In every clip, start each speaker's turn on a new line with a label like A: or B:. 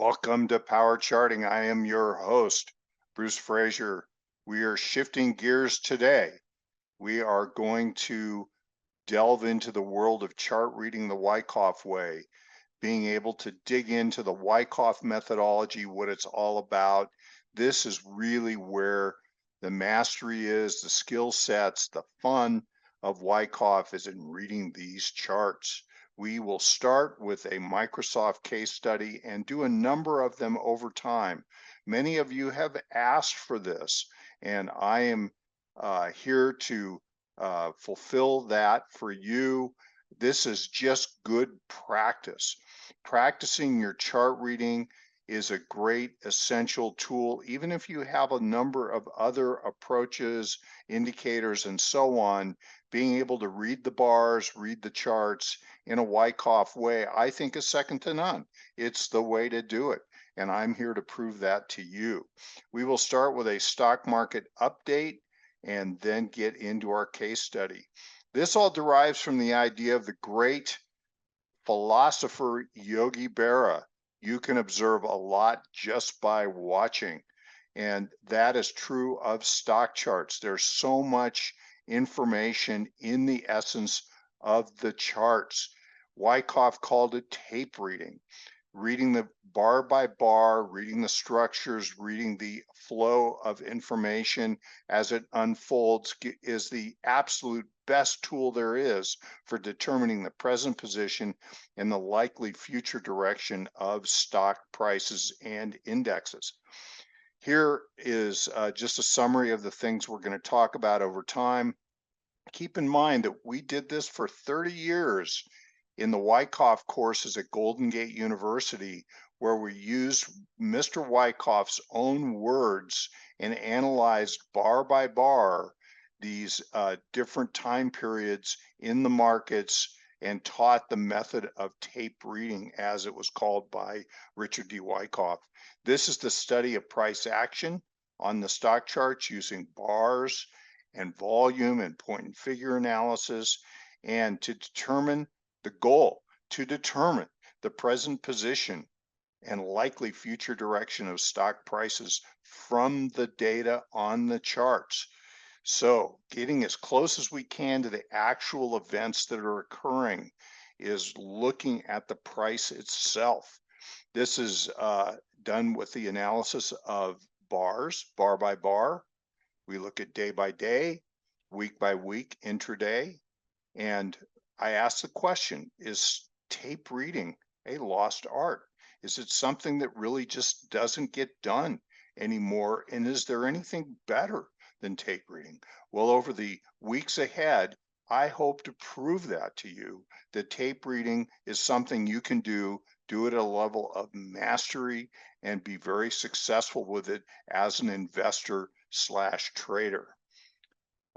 A: Welcome to Power Charting. I am your host, Bruce Fraser. We are shifting gears today. We are going to delve into the world of chart reading the Wyckoff way, being able to dig into the Wyckoff methodology, what it's all about. This is really where the mastery is, the skill sets, the fun of Wyckoff is in reading these charts. We will start with a Microsoft case study and do a number of them over time. Many of you have asked for this, and I am here to fulfill that for you. This is just good practice. Practicing your chart reading is a great essential tool, even if you have a number of other approaches, indicators, and so on. Being able to read the bars, read the charts in a Wyckoff way, I think is second to none. It's the way to do it, and I'm here to prove that to you. We will start with a stock market update and then get into our case study. This all derives from the idea of the great philosopher Yogi Berra. You can observe a lot just by watching. And that is true of stock charts. There's so much information in the essence of the charts. Wyckoff called it tape reading. Reading the bar by bar, reading the structures, reading the flow of information as it unfolds is the absolute best tool there is for determining the present position and the likely future direction of stock prices and indexes. Here is just a summary of the things we're going to talk about over time. Keep in mind that we did this for 30 years in the Wyckoff courses at Golden Gate University, where we used Mr. Wyckoff's own words and analyzed bar by bar these different time periods in the markets and taught the method of tape reading, as it was called by Richard D. Wyckoff. This is the study of price action on the stock charts using bars and volume and point and figure analysis, and to determine the goal, to determine the present position and likely future direction of stock prices from the data on the charts. So getting as close as we can to the actual events that are occurring is looking at the price itself. This is done with the analysis of bars, bar by bar. We look at day by day, week by week, intraday, and I ask the question, is tape reading a lost art? Is it something that really just doesn't get done anymore? And is there anything better than tape reading? Well, over the weeks ahead, I hope to prove that to you, that tape reading is something you can do it at a level of mastery, and be very successful with it as an investor slash trader.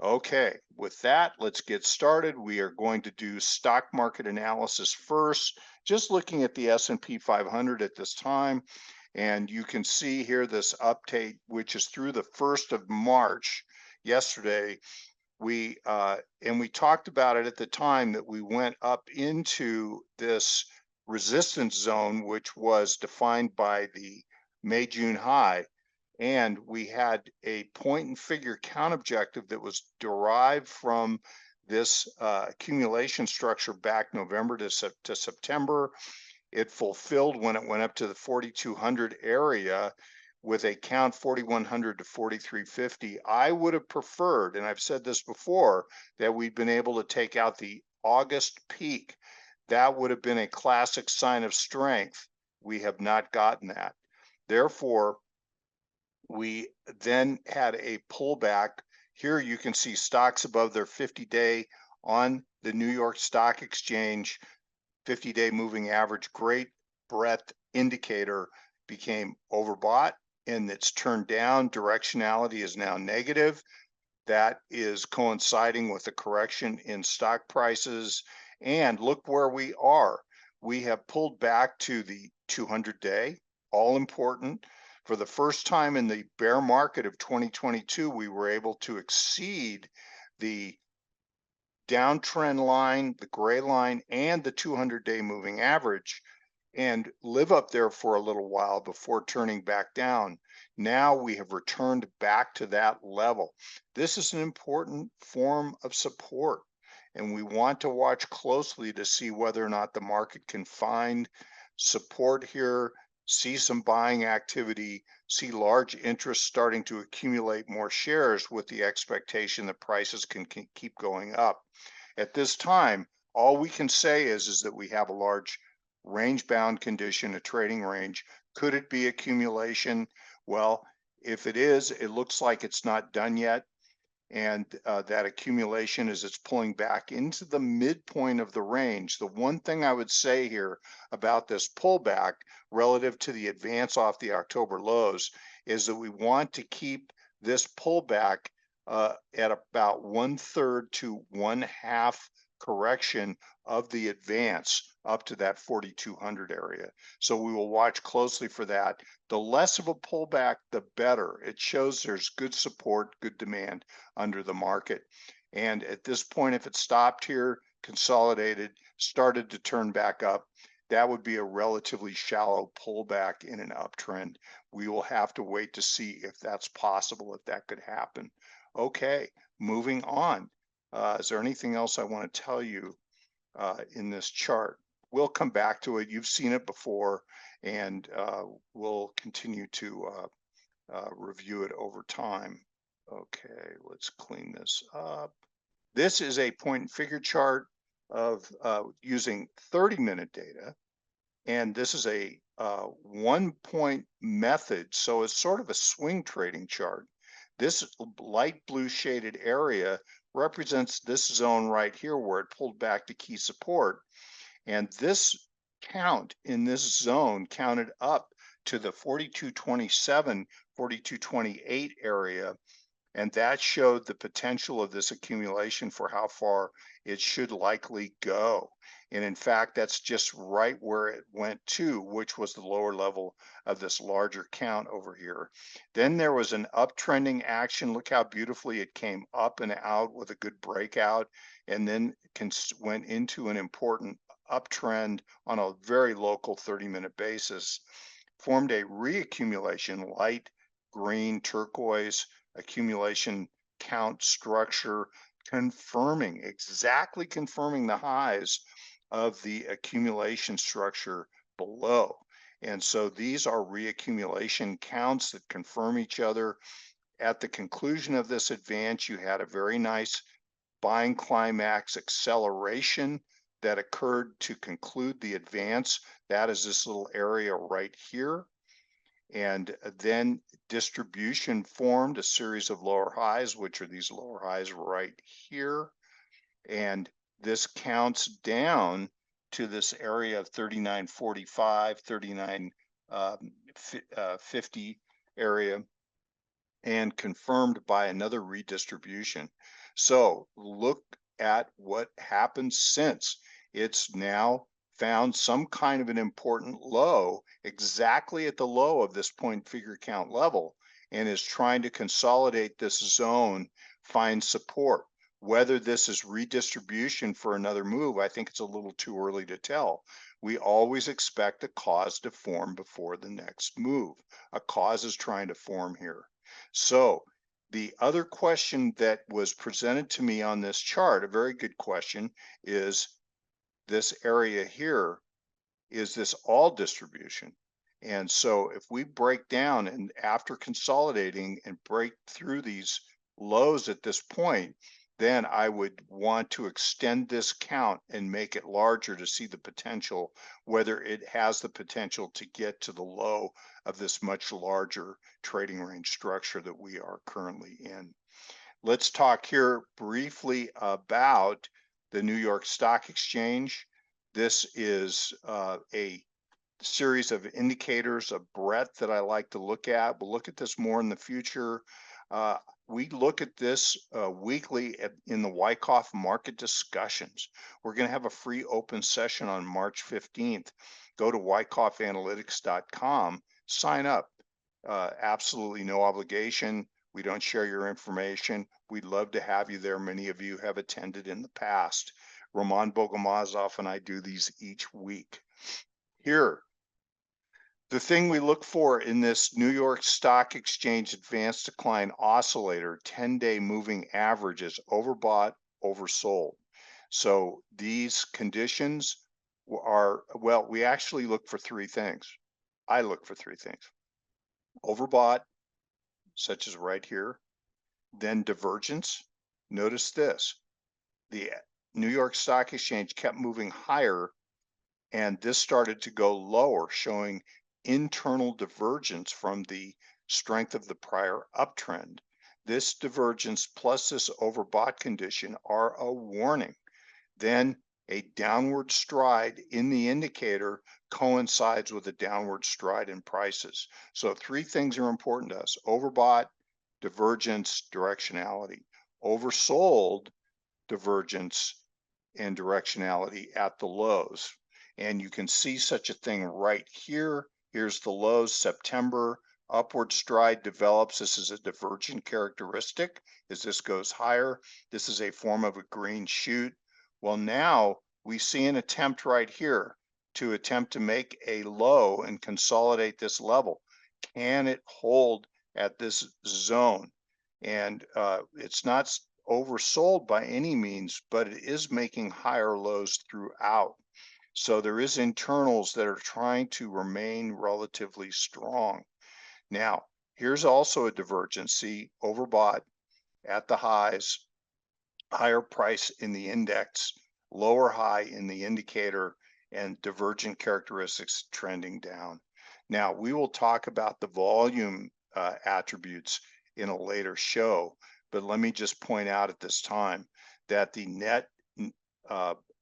A: Okay, with that, let's get started. We are going to do stock market analysis first, just looking at the S&P 500 at this time. And you can see here this update, which is through the 1st of March, yesterday. We talked about it at the time that we went up into this resistance zone, which was defined by the May-June high. And we had a point and figure count objective that was derived from this accumulation structure back November to September. It fulfilled when it went up to the 4,200 area with a count 4,100 to 4,350. I would have preferred, and I've said this before, that we'd been able to take out the August peak. That would have been a classic sign of strength. We have not gotten that. Therefore, we then had a pullback. Here you can see stocks above their 50-day on the New York Stock Exchange 50-day moving average. Great breadth indicator became overbought and it's turned down. Directionality is now negative. That is coinciding with the correction in stock prices. And look where we are. We have pulled back to the 200-day, all important. For the first time in the bear market of 2022, we were able to exceed the downtrend line, the gray line, and the 200-day moving average. and live up there for a little while before turning back down. Now we have returned back to that level. This is an important form of support, and we want to watch closely to see whether or not the market can find support here, see some buying activity, see large interest starting to accumulate more shares with the expectation that prices can keep going up. At this time, all we can say is that we have a large range bound condition, a trading range. Could it be accumulation? Well, if it is, it looks like it's not done yet. And that accumulation as it's pulling back into the midpoint of the range. The one thing I would say here about this pullback relative to the advance off the October lows is that we want to keep this pullback at about 1/3 to 1/2 correction of the advance up to that 4,200 area. So we will watch closely for that. The less of a pullback, the better. It shows there's good support, good demand under the market. And at this point, if it stopped here, consolidated, started to turn back up, that would be a relatively shallow pullback in an uptrend. We will have to wait to see if that's possible, if that could happen. Okay, moving on. Is there anything else I want to tell you in this chart? We'll come back to it. You've seen it before, and we'll continue to review it over time. Okay, let's clean this up. This is a point and figure chart of using 30-minute data, and this is a 1-point method, so it's sort of a swing trading chart. This light blue shaded area represents this zone right here where it pulled back to key support, and this count in this zone counted up to the 4227, 4228 area, and that showed the potential of this accumulation for how far it should likely go. And in fact, that's just right where it went to, which was the lower level of this larger count over here. Then there was an uptrending action. Look how beautifully it came up and out with a good breakout, and then went into an important uptrend on a very local 30-minute basis, formed a reaccumulation, light green, turquoise accumulation count structure, exactly confirming the highs of the accumulation structure below. And so these are reaccumulation counts that confirm each other. At the conclusion of this advance, you had a very nice buying climax acceleration that occurred to conclude the advance. That is this little area right here. And then distribution formed a series of lower highs, which are these lower highs right here. And this counts down to this area of 3945, 3950 area, and confirmed by another redistribution. So look at what happened since. It's now found some kind of an important low exactly at the low of this point figure count level, and is trying to consolidate this zone, find support. Whether this is redistribution for another move, I think it's a little too early to tell. We always expect a cause to form before the next move. A cause is trying to form here. So the other question that was presented to me on this chart, a very good question, is this area here, is this all distribution? And so if we break down and after consolidating and break through these lows at this point, then I would want to extend this count and make it larger to see the potential, whether it has the potential to get to the low of this much larger trading range structure that we are currently in. Let's talk here briefly about the New York Stock Exchange. This is a series of indicators of breadth that I like to look at. We'll look at this more in the future. We look at this weekly in the Wyckoff market discussions. We're going to have a free open session on March 15th. Go to wyckoffanalytics.com, sign up. Absolutely no obligation. We don't share your information. We'd love to have you there. Many of you have attended in the past. Roman Bogomazov and I do these each week. Here, the thing we look for in this New York Stock Exchange Advanced Decline Oscillator 10-day moving average is overbought, oversold. So these conditions are, well, we actually look for three things. I look for three things. Overbought, such as right here, then divergence. Notice this, the New York Stock Exchange kept moving higher and this started to go lower, showing internal divergence from the strength of the prior uptrend. This divergence plus this overbought condition are a warning. Then a downward stride in the indicator coincides with a downward stride in prices. So three things are important to us: overbought, divergence, directionality. Oversold, divergence, and directionality at the lows. And you can see such a thing right here. Here's the lows, September, upward stride develops. This is a divergent characteristic. As this goes higher, this is a form of a green shoot. Well, now we see an attempt right here to attempt to make a low and consolidate this level. Can it hold at this zone? And it's not oversold by any means, but it is making higher lows throughout. So there is internals that are trying to remain relatively strong. Now, here's also a divergence. See, overbought at the highs, higher price in the index, lower high in the indicator, and divergent characteristics trending down. Now, we will talk about the volume attributes in a later show, but let me just point out at this time that the net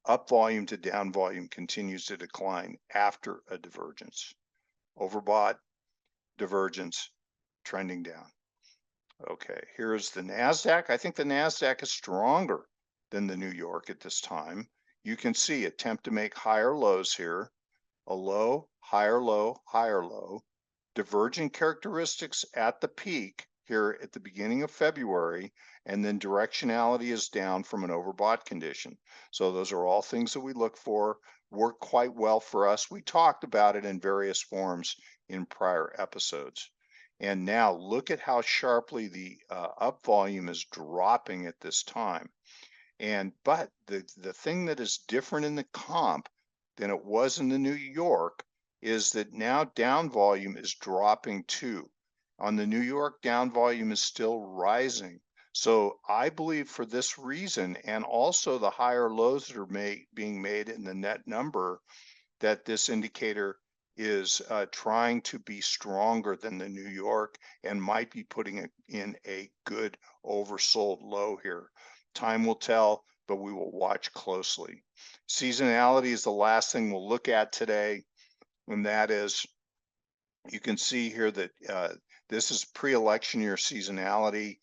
A: up volume to down volume continues to decline after a divergence. Overbought, divergence, trending down. Okay, here's the Nasdaq. I think the Nasdaq is stronger than the New York at this time. You can see attempt to make higher lows here, a low, higher low, higher low, divergent characteristics at the peak here at the beginning of February, and then directionality is down from an overbought condition. So those are all things that we look for, work quite well for us. We talked about it in various forms in prior episodes. And now look at how sharply the up volume is dropping at this time. But the thing that is different in the comp than it was in the New York is that now down volume is dropping too. On the New York, down volume is still rising. So I believe for this reason, and also the higher lows that are being made in the net number, that this indicator is trying to be stronger than the New York and might be putting it in a good oversold low here. Time will tell, but we will watch closely. Seasonality is the last thing we'll look at today, and that is, you can see here that this is pre-election year seasonality,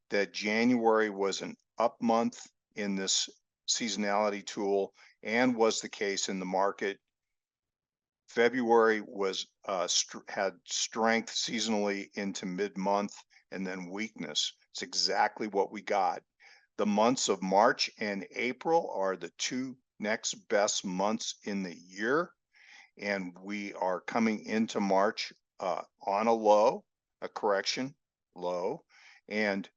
A: that January was an up month in this seasonality tool and was the case in the market. February was had strength seasonally into mid-month and then weakness. It's exactly what we got. The months of March and April are the two next best months in the year, and we are coming into March on a low, a correction low, and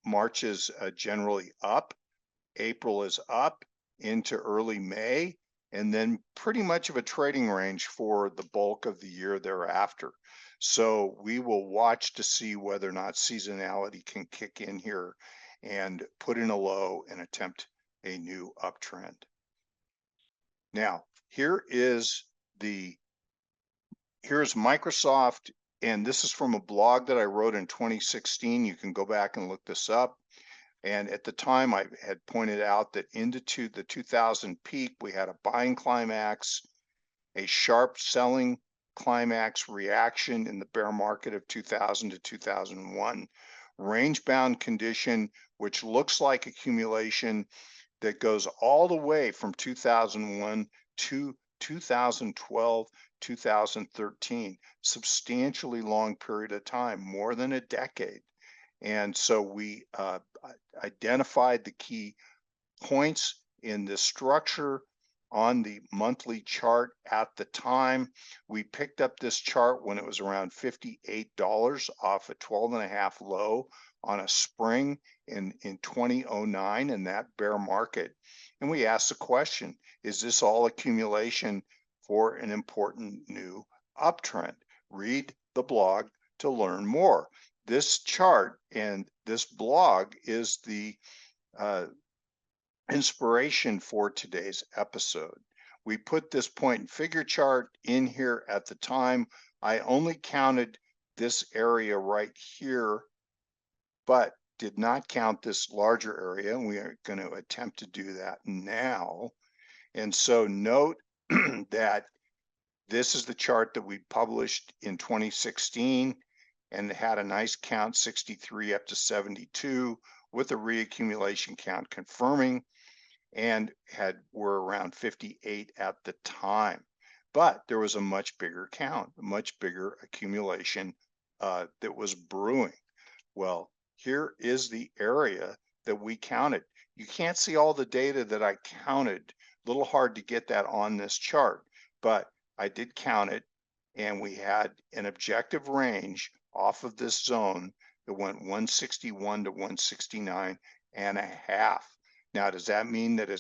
A: March is generally up, April is up into early May, and then pretty much of a trading range for the bulk of the year thereafter. So we will watch to see whether or not seasonality can kick in here and put in a low and attempt a new uptrend. Now, here's Microsoft, and this is from a blog that I wrote in 2016. You can go back and look this up. And at the time, I had pointed out that into the 2000 peak, we had a buying climax, a sharp selling climax reaction in the bear market of 2000 to 2001, range-bound condition, which looks like accumulation that goes all the way from 2001 to 2012, 2013, substantially long period of time, more than a decade. And so we identified the key points in this structure on the monthly chart at the time. We picked up this chart when it was around $58 off a 12.5 low on a spring in 2009 in that bear market. And we asked the question, is this all accumulation for an important new uptrend? Read the blog to learn more. This chart and this blog is the inspiration for today's episode. We put this point and figure chart in here at the time. I only counted this area right here, but did not count this larger area, and we are going to attempt to do that now. And so note that this is the chart that we published in 2016 and it had a nice count, 63 up to 72, with a reaccumulation count confirming, and were around 58 at the time. But there was a much bigger count, a much bigger accumulation that was brewing. Well, here is the area that we counted. You can't see all the data that I counted. A little hard to get that on this chart, but I did count it, and we had an objective range off of this zone that went 161 to 169 and a half. Now, does that mean that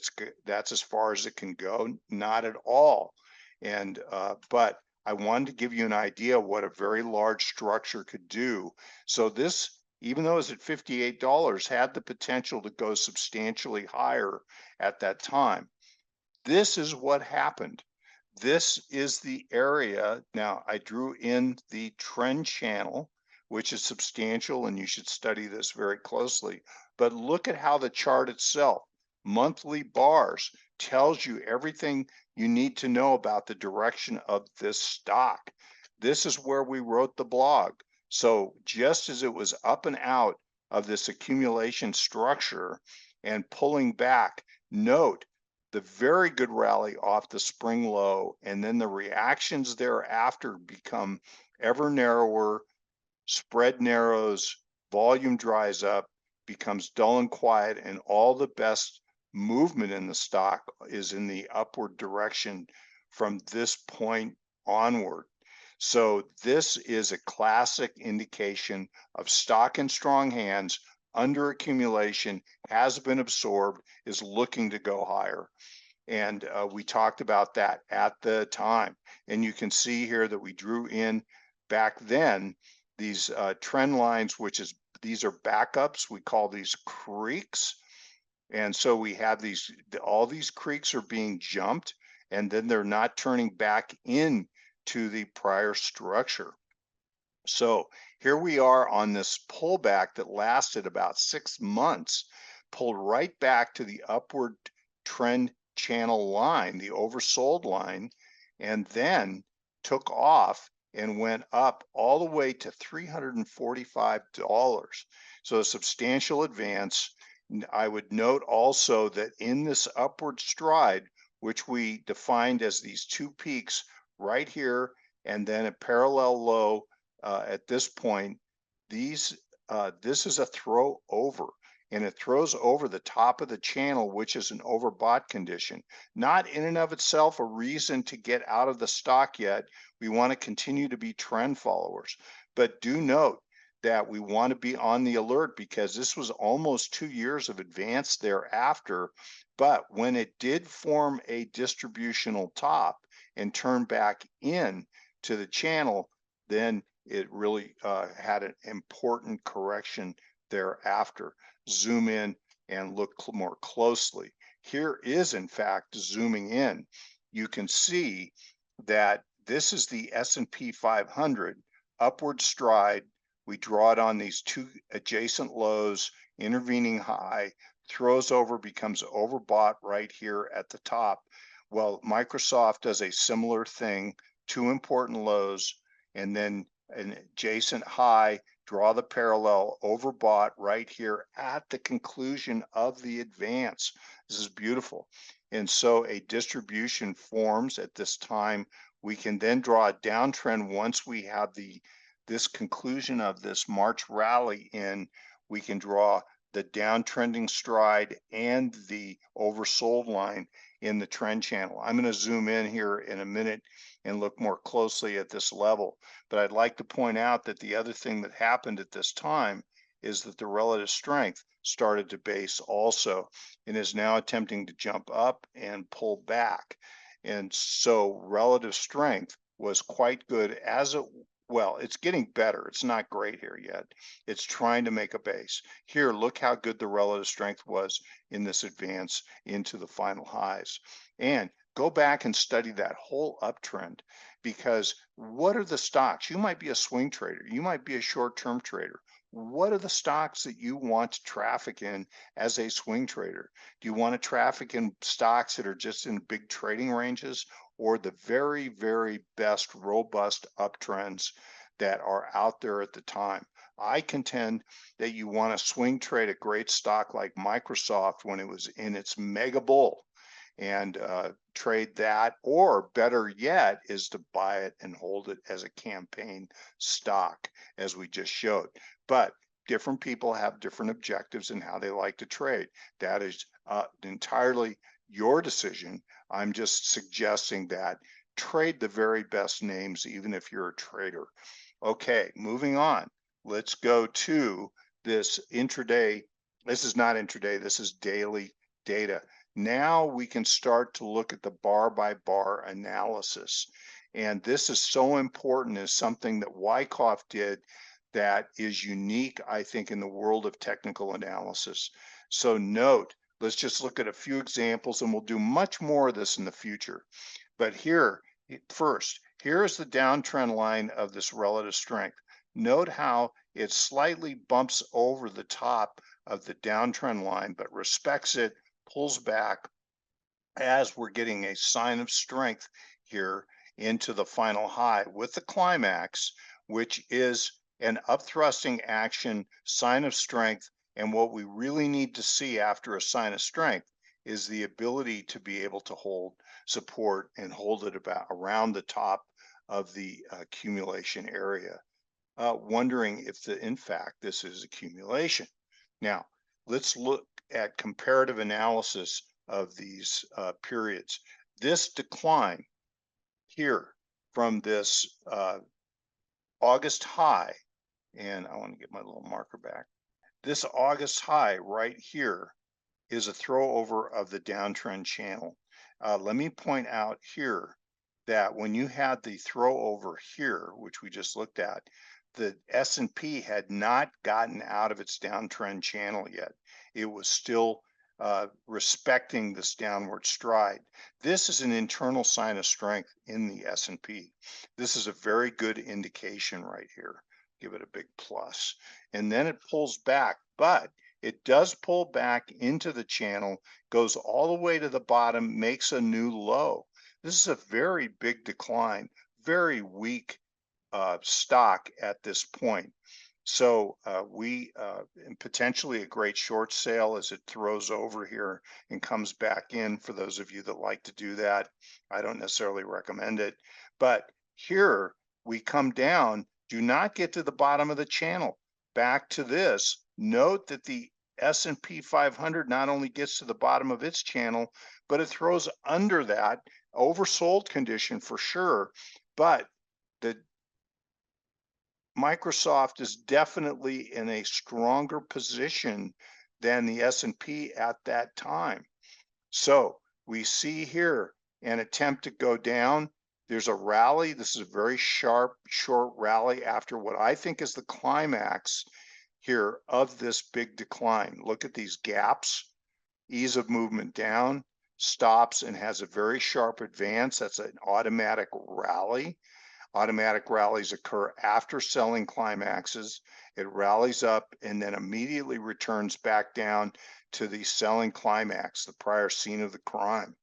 A: that's as far as it can go? Not at all. And but I wanted to give you an idea of what a very large structure could do. So this, even though it's at $58, had the potential to go substantially higher at that time. This is what happened. This is the area. Now, I drew in the trend channel, which is substantial, and you should study this very closely. But look at how the chart itself, monthly bars, tells you everything you need to know about the direction of this stock. This is where we wrote the blog. So just as it was up and out of this accumulation structure and pulling back, note the very good rally off the spring low, and then the reactions thereafter become ever narrower, spread narrows, volume dries up, becomes dull and quiet, and all the best movement in the stock is in the upward direction from this point onward. So this is a classic indication of stock in strong hands, under accumulation, has been absorbed, is looking to go higher. And we talked about that at the time. And you can see here that we drew in back then these trend lines, these are backups. We call these creeks. And so we have all these creeks are being jumped, and then they're not turning back in to the prior structure. So here we are on this pullback that lasted about 6 months, pulled right back to the upward trend channel line, the oversold line, and then took off and went up all the way to $345. So a substantial advance. I would note also that in this upward stride, which we defined as these two peaks right here and then a parallel low at this point, this is a throw over, and it throws over the top of the channel, which is an overbought condition. Not in and of itself a reason to get out of the stock yet. We want to continue to be trend followers, but do note that we want to be on the alert, because this was almost 2 years of advance thereafter. But when it did form a distributional top and turn back in to the channel, then it really had an important correction thereafter. Zoom in and look more closely. Here is, in fact, zooming in. You can see that this is the S&P 500 upward stride. We draw it on these two adjacent lows, intervening high, throws over, becomes overbought right here at the top. Well, Microsoft does a similar thing, two important lows, and then an adjacent high, draw the parallel, overbought right here at the conclusion of the advance. This is beautiful. And so a distribution forms at this time. We can then draw a downtrend once we have this conclusion of this March rally in. We can draw the downtrending stride and the oversold line, in the trend channel. I'm going to zoom in here in a minute and look more closely at this level. But I'd like to point out that the other thing that happened at this time is that the relative strength started to base also and is now attempting to jump up and pull back. And so relative strength was quite good as it, well, it's getting better. It's not great here yet. It's trying to make a base. Here, look how good the relative strength was in this advance into the final highs. And go back and study that whole uptrend, because what are the stocks? You might be a swing trader. You might be a short-term trader. What are the stocks that you want to traffic in as a swing trader? Do you want to traffic in stocks that are just in big trading ranges, or the very, very best robust uptrends that are out there at the time? I contend that you want to swing trade a great stock like Microsoft when it was in its mega bull and trade that, or better yet is to buy it and hold it as a campaign stock, as we just showed. But different people have different objectives in how they like to trade. That is entirely your decision. I'm just suggesting that trade the very best names, even if you're a trader. Okay, moving on. Let's go to this intraday. This is not intraday, this is daily data. Now we can start to look at the bar by bar analysis. And this is so important, as something that Wyckoff did that is unique, I think, in the world of technical analysis. So note, let's just look at a few examples, and we'll do much more of this in the future. But here, first, here's the downtrend line of this relative strength. Note how it slightly bumps over the top of the downtrend line, but respects it, pulls back as we're getting a sign of strength here into the final high with the climax, which is an upthrusting action, sign of strength. And what we really need to see after a sign of strength is the ability to be able to hold support and hold it about around the top of the accumulation area. Wondering if in fact this is accumulation. Now let's look at comparative analysis of these periods. This decline here from this August high, and I want to get my little marker back. This August high right here is a throw over of the downtrend channel. Let me point out here that when you had the throw over here, which we just looked at, the S&P had not gotten out of its downtrend channel yet. It was still respecting this downward stride. This is an internal sign of strength in the S&P. This is a very good indication right here. Give it a big plus. And then it pulls back, but it does pull back into the channel, goes all the way to the bottom, makes a new low. This is a very big decline, very weak stock at this point. So we potentially a great short sale as it throws over here and comes back in. For those of you that like to do that, I don't necessarily recommend it. But here we come down, do not get to the bottom of the channel. Back to this, note that the S&P 500 not only gets to the bottom of its channel, but it throws under that oversold condition for sure. But the Microsoft is definitely in a stronger position than the S&P at that time. So we see here an attempt to go down. There's a rally. This is a very sharp, short rally after what I think is the climax here of this big decline. Look at these gaps, ease of movement down, stops, and has a very sharp advance. That's an automatic rally. Automatic rallies occur after selling climaxes. It rallies up and then immediately returns back down to the selling climax, the prior scene of the crime,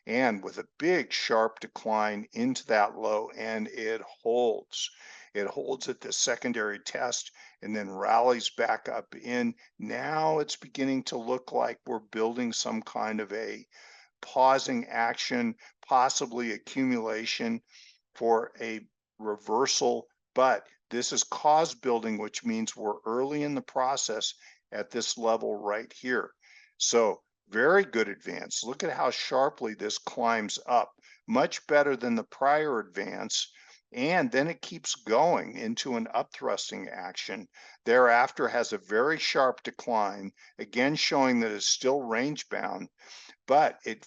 A: and with a big sharp decline into that low, and it holds. It holds at the secondary test and then rallies back up in. Now it's beginning to look like we're building some kind of a pausing action, possibly accumulation for a reversal, but this is cause building, which means we're early in the process at this level right here. So Very good advance. Look at how sharply this climbs up, much better than the prior advance. And then it keeps going into an upthrusting action. Thereafter has a very sharp decline, again showing that it's still range bound, but it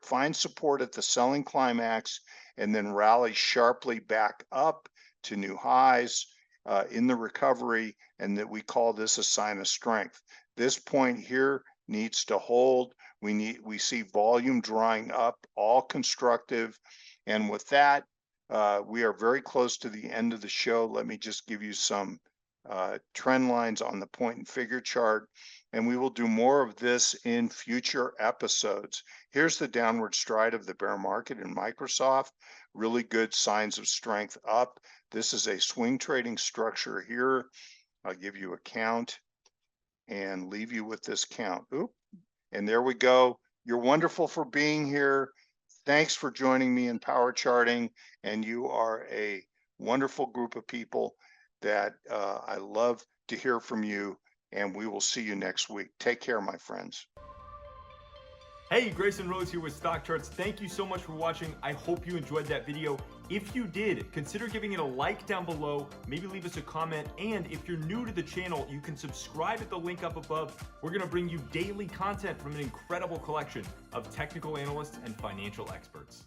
A: finds support at the selling climax and then rallies sharply back up to new highs in the recovery, and that we call this a sign of strength. This point here needs to hold. We see volume drying up, all constructive, and with that, we are very close to the end of the show. Let me just give you some trend lines on the point and figure chart, and we will do more of this in future episodes. Here's the downward stride of the bear market in Microsoft. Really good signs of strength up. This is a swing trading structure here. I'll give you a count and leave you with this count. Oop. And there we go. You're wonderful for being here. Thanks for joining me in power charting, and you are a wonderful group of people that I love to hear from you, and we will see you next week. Take care, my friends.
B: Hey, Grayson Rose here with StockCharts. Thank you so much for watching. I hope you enjoyed that video. If you did, consider giving it a like down below, maybe leave us a comment, and if you're new to the channel, you can subscribe at the link up above. We're gonna bring you daily content from an incredible collection of technical analysts and financial experts.